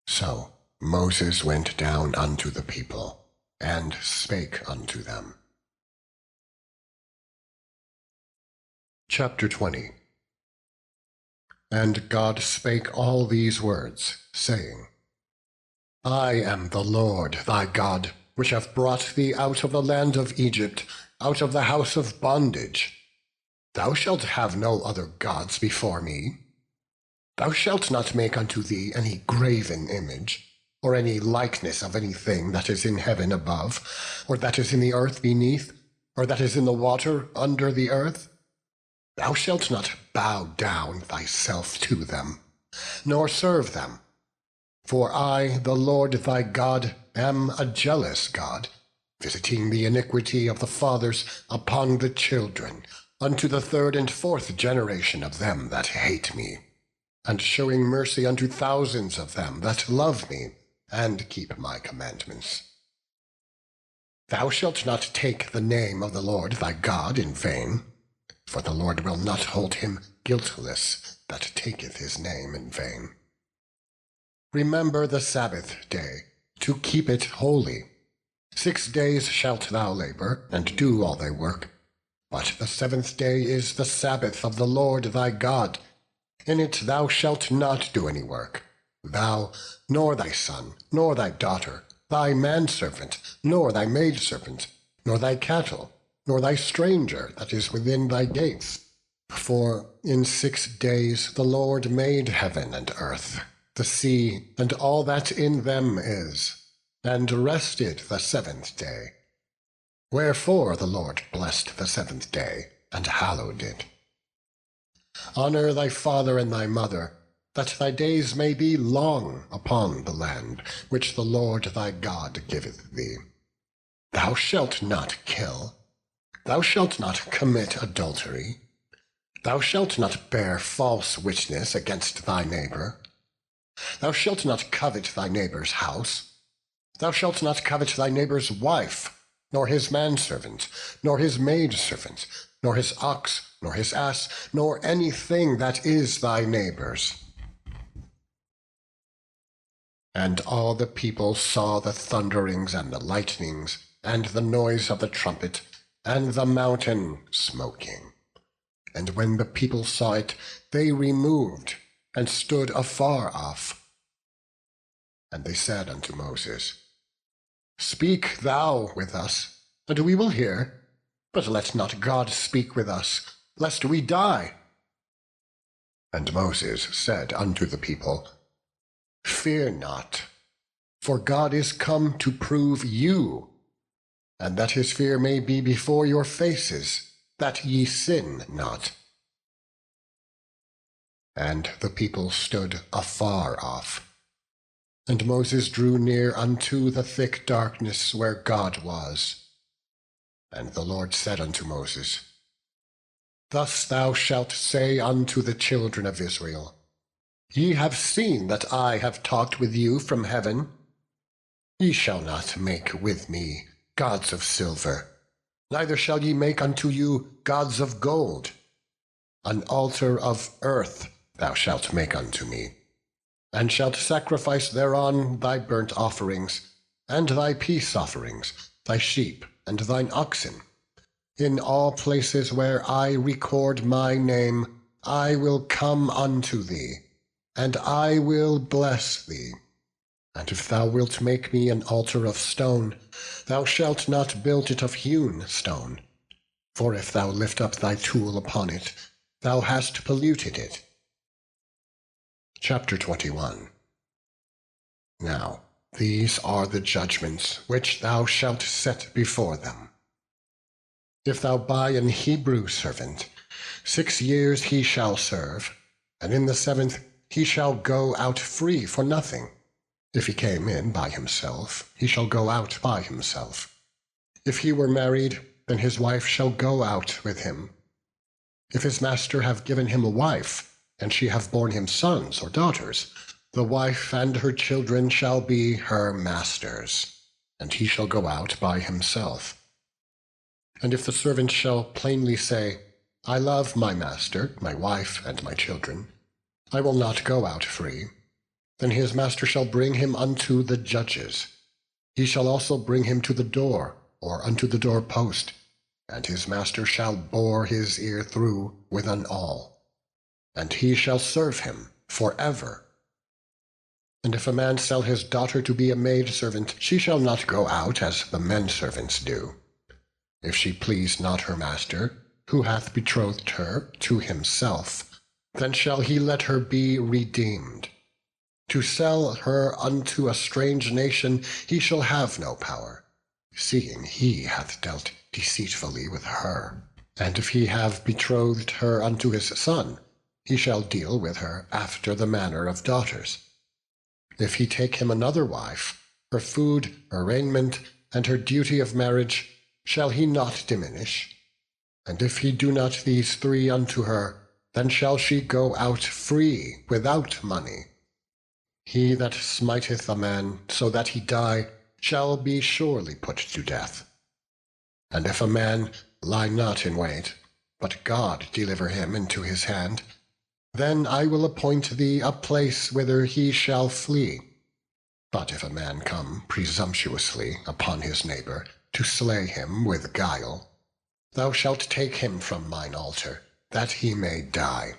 So Moses went down unto the people, and spake unto them. Chapter 20. And God spake all these words, saying, I am the Lord thy God, which have brought thee out of the land of Egypt, out of the house of bondage. Thou shalt have no other gods before me. Thou shalt not make unto thee any graven image, or any likeness of anything that is in heaven above, or that is in the earth beneath, or that is in the water under the earth. Thou shalt not bow down thyself to them, nor serve them. For I, the Lord thy God, am a jealous God, visiting the iniquity of the fathers upon the children, unto the third and fourth generation of them that hate me, and shewing mercy unto thousands of them that love me, and keep my commandments. Thou shalt not take the name of the Lord thy God in vain, for the Lord will not hold him guiltless that taketh his name in vain. Remember the Sabbath day, to keep it holy. 6 days shalt thou labor, and do all thy work. But the seventh day is the Sabbath of the Lord thy God. In it thou shalt not do any work, thou, nor thy son, nor thy daughter, thy manservant, nor thy maidservant, nor thy cattle, nor thy stranger that is within thy gates. For in 6 days the Lord made heaven and earth, the sea, and all that in them is, and rested the seventh day. Wherefore the Lord blessed the seventh day, and hallowed it. Honor thy father and thy mother, that thy days may be long upon the land which the Lord thy God giveth thee. Thou shalt not kill. Thou shalt not commit adultery. Thou shalt not bear false witness against thy neighbor. Thou shalt not covet thy neighbor's house. Thou shalt not covet thy neighbor's wife, nor his manservant, nor his maidservant, nor his ox, nor his ass, nor anything that is thy neighbor's. And all the people saw the thunderings and the lightnings, and the noise of the trumpet, and the mountain smoking. And when the people saw it, they removed, and stood afar off. And they said unto Moses, Speak thou with us, and we will hear, but let not God speak with us, lest we die. And Moses said unto the people, Fear not, for God is come to prove you, and that his fear may be before your faces, that ye sin not. And the people stood afar off. And Moses drew near unto the thick darkness where God was. And the Lord said unto Moses, Thus thou shalt say unto the children of Israel, Ye have seen that I have talked with you from heaven. Ye shall not make with me gods of silver, neither shall ye make unto you gods of gold. An altar of earth thou shalt make unto me, and shalt sacrifice thereon thy burnt offerings, and thy peace offerings, thy sheep, and thine oxen. In all places where I record my name, I will come unto thee, and I will bless thee. And if thou wilt make me an altar of stone, thou shalt not build it of hewn stone. For if thou lift up thy tool upon it, thou hast polluted it. Chapter 21. Now these are the judgments which thou shalt set before them. If thou buy an Hebrew servant, 6 years he shall serve, and in the 7th he shall go out free for nothing. If he came in by himself, he shall go out by himself. If he were married, then his wife shall go out with him. If his master have given him a wife, and she have borne him sons or daughters, the wife and her children shall be her master's, and he shall go out by himself. And if the servant shall plainly say, I love my master, my wife, and my children, I will not go out free, then his master shall bring him unto the judges. He shall also bring him to the door, or unto the doorpost, and his master shall bore his ear through with an awl, and he shall serve him forever. And if a man sell his daughter to be a maidservant, she shall not go out as the menservants do. If she please not her master, who hath betrothed her to himself, then shall he let her be redeemed. To sell her unto a strange nation he shall have no power, seeing he hath dealt deceitfully with her. And if he have betrothed her unto his son, he shall deal with her after the manner of daughters. If he take him another wife, her food, her raiment, and her duty of marriage shall he not diminish? And if he do not these 3 unto her, then shall she go out free without money. He that smiteth a man so that he die shall be surely put to death. And if a man lie not in wait, but God deliver him into his hand, then I will appoint thee a place whither he shall flee. But if a man come presumptuously upon his neighbor, to slay him with guile, thou shalt take him from mine altar, that he may die.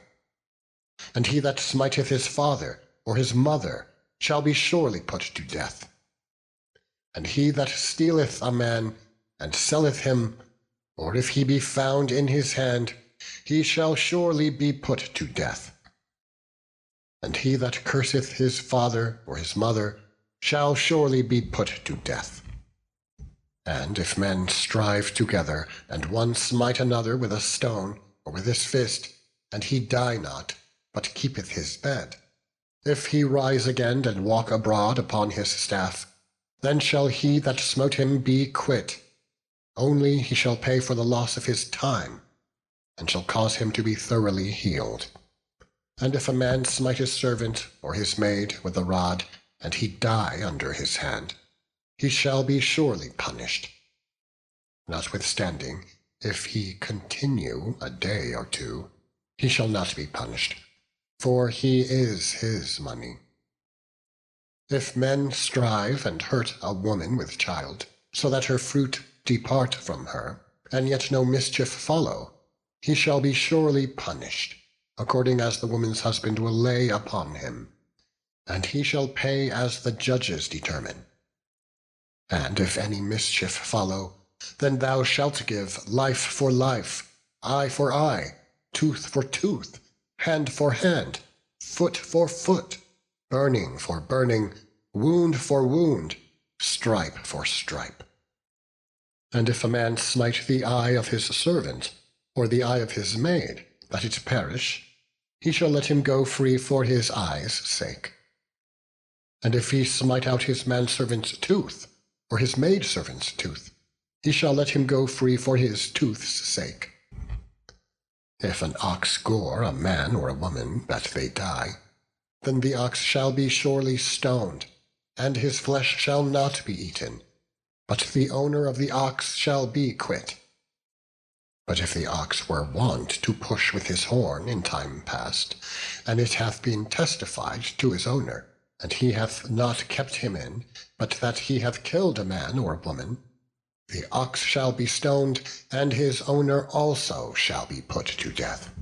And he that smiteth his father or his mother shall be surely put to death. And he that stealeth a man, and selleth him, or if he be found in his hand, he shall surely be put to death. And he that curseth his father or his mother shall surely be put to death. And if men strive together, and one smite another with a stone, or with his fist, and he die not, but keepeth his bed, if he rise again and walk abroad upon his staff, then shall he that smote him be quit. Only he shall pay for the loss of his time, and shall cause him to be thoroughly healed. And if a man smite his servant or his maid with a rod, and he die under his hand, he shall be surely punished. Notwithstanding, if he continue a day or two, he shall not be punished, for he is his money. If men strive and hurt a woman with child, so that her fruit depart from her, and yet no mischief follow, he shall be surely punished, according as the woman's husband will lay upon him, and he shall pay as the judges determine. And if any mischief follow, then thou shalt give life for life, eye for eye, tooth for tooth, hand for hand, foot for foot, burning for burning, wound for wound, stripe for stripe. And if a man smite the eye of his servant, or the eye of his maid, that it perish, he shall let him go free for his eye's sake. And if he smite out his manservant's tooth, or his maidservant's tooth, he shall let him go free for his tooth's sake. If an ox gore a man or a woman, that they die, then the ox shall be surely stoned, and his flesh shall not be eaten, but the owner of the ox shall be quit. But if the ox were wont to push with his horn in time past, and it hath been testified to his owner, and he hath not kept him in, but that he hath killed a man or a woman, the ox shall be stoned, and his owner also shall be put to death.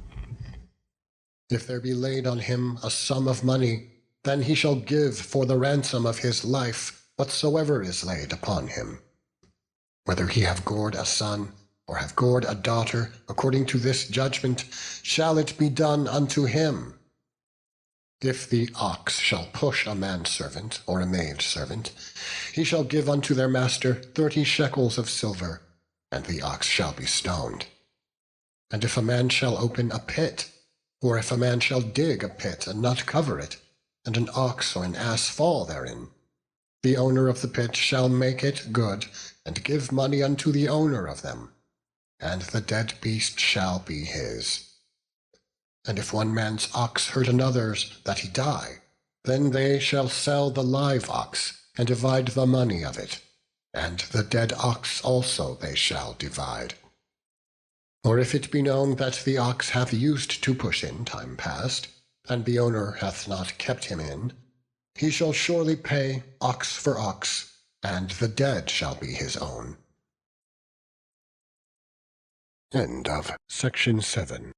If there be laid on him a sum of money, then he shall give for the ransom of his life whatsoever is laid upon him. Whether he have gored a son, or have gored a daughter, according to this judgment, shall it be done unto him. If the ox shall push a manservant or a maidservant, he shall give unto their master 30 shekels of silver, and the ox shall be stoned. And if a man shall open a pit, or if a man shall dig a pit and not cover it, and an ox or an ass fall therein, the owner of the pit shall make it good, and give money unto the owner of them, and the dead beast shall be his. And if one man's ox hurt another's, that he die, then they shall sell the live ox, and divide the money of it, and the dead ox also they shall divide. Or if it be known that the ox hath used to push in time past, and the owner hath not kept him in, he shall surely pay ox for ox, and the dead shall be his own. End of section 7.